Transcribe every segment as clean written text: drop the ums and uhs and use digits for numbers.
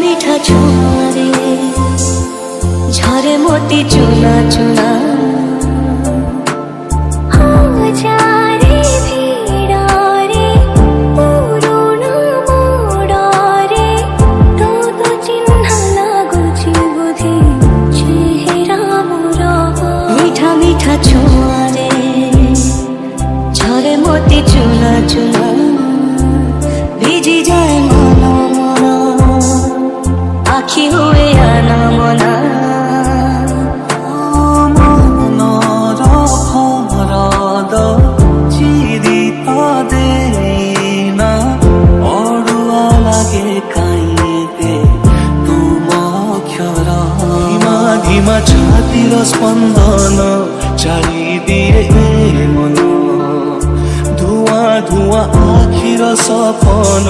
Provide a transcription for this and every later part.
মিঠা ছোঁয়ারে ঝরে মোতি চুনা চুনা হাজারে ভিড়ারে পুরোনো মোড়ারে তত চিহ্ন লাগুছি বুঝি চেহারা মোরা মিঠা মিঠা ছোঁয়ারে ঝরে মোতি চুনা চুনা ভিজি যায় মন মন আখি হয়ে আনা মনা ଛାତିର ସ୍ପନ୍ଦନ ଚାଳି ଦିଏ ମନ ଧୂଆଁ ଧୂଆଁ ଆଖିର ସପନ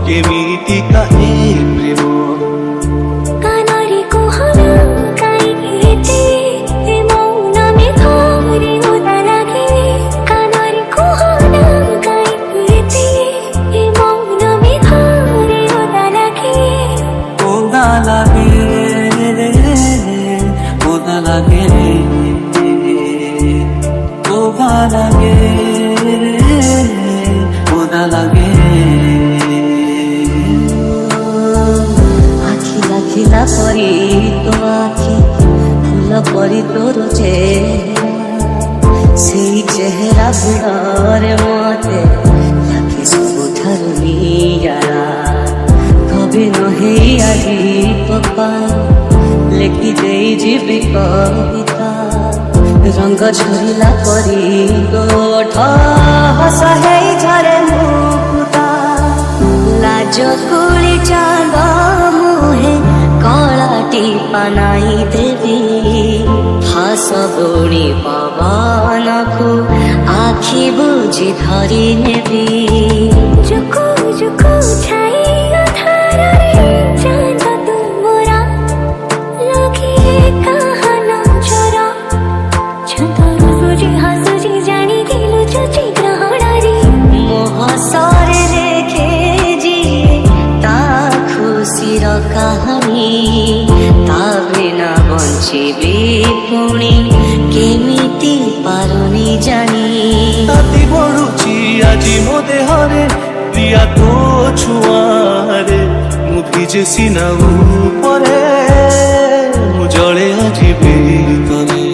କେମିତିକା ଏ ପ୍ରେମ আখিলা খিলা পরি তো আখি ফুল পরি তোর চেহারা সেই চেহারা বুড়ারে মতে লাগে ସବୁଠାରୁ ନିଆରା କବି ନୁହେଁ ଆଜି ପପା ଲେଖି ଦେଇ ଯିବି କବିତା ରଙ୍ଗ ଝରିଲା ପରି ଗୋଠ ହସ ହେଇ ଝରେ ମୁକୁତା ଲାଜ କୁଳି ଚାନ୍ଦ ମୁହେ କଳାଟି ପାନାଇ ଦେବି ହାସ ବୁଣି ପବନକୁ ଆଖି ବୁଝି ଧରି ନେବି ଜୁକୁ ଜୁକୁ ଛାଇ ଅଧାରରେ ଚାନ୍ଦ ତୁମରା ଲଗେ କାହାନ ଝରା ଛନ୍ଦରୁ ସୁଜି ହାସୁଜି ଜାଣି ଦିଲୁ ଚୁଚି ଗ୍ରହଣରେ ମୋହ ସରେ ଦେଖେ ଯିଏ ତା ଖୁସିର କାହାଣୀ ତା ବିନା ବଞ୍ଚିବି ପୁଣି କେମିତି ପାରୁନି ଜାଣି ତାତି ବଢୁଛି ଆଜି ମୋ ଦେହରେ ପ୍ରିୟା ତୋ ଛୁଆଁରେ ମୁଁ ଭିଜେ ସିନା ଉପରେ ମୁଁ ଜଳେ ଆଜି ଭିତରେ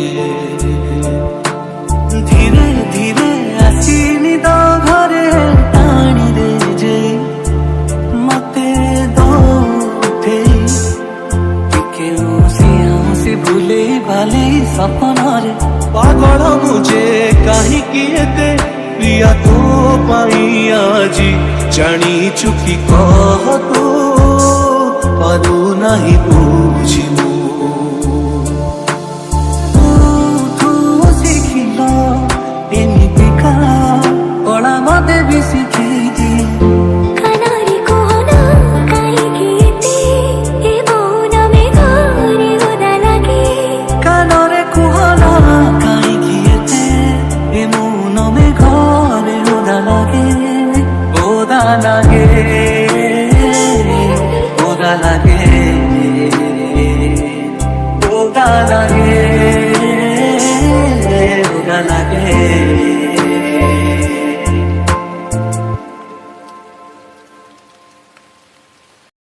ଧୀରେ ଧୀରେ ଆସିନି ତ ଘରେ ଟାଣି ଦେ ଯେ ମତେ ଦଉଠେଇ ଟିକେ ହସି ଭୁଲେଇ ଭାଲେଇ ସପନରେ ପାଗଳ ମୁଝେ କାହିଁକି ଏତେ ପ୍ରିୟା ତୋ ପାଇଁ ଆଜି ଜାଣିଛୁ କି କହ ତୁ ପାରୁନାହିଁ ବୁଝି ଶିଖିଲ ଏମିତିକା କଳା ମତେ ବି ଶିଖିଛି লাগে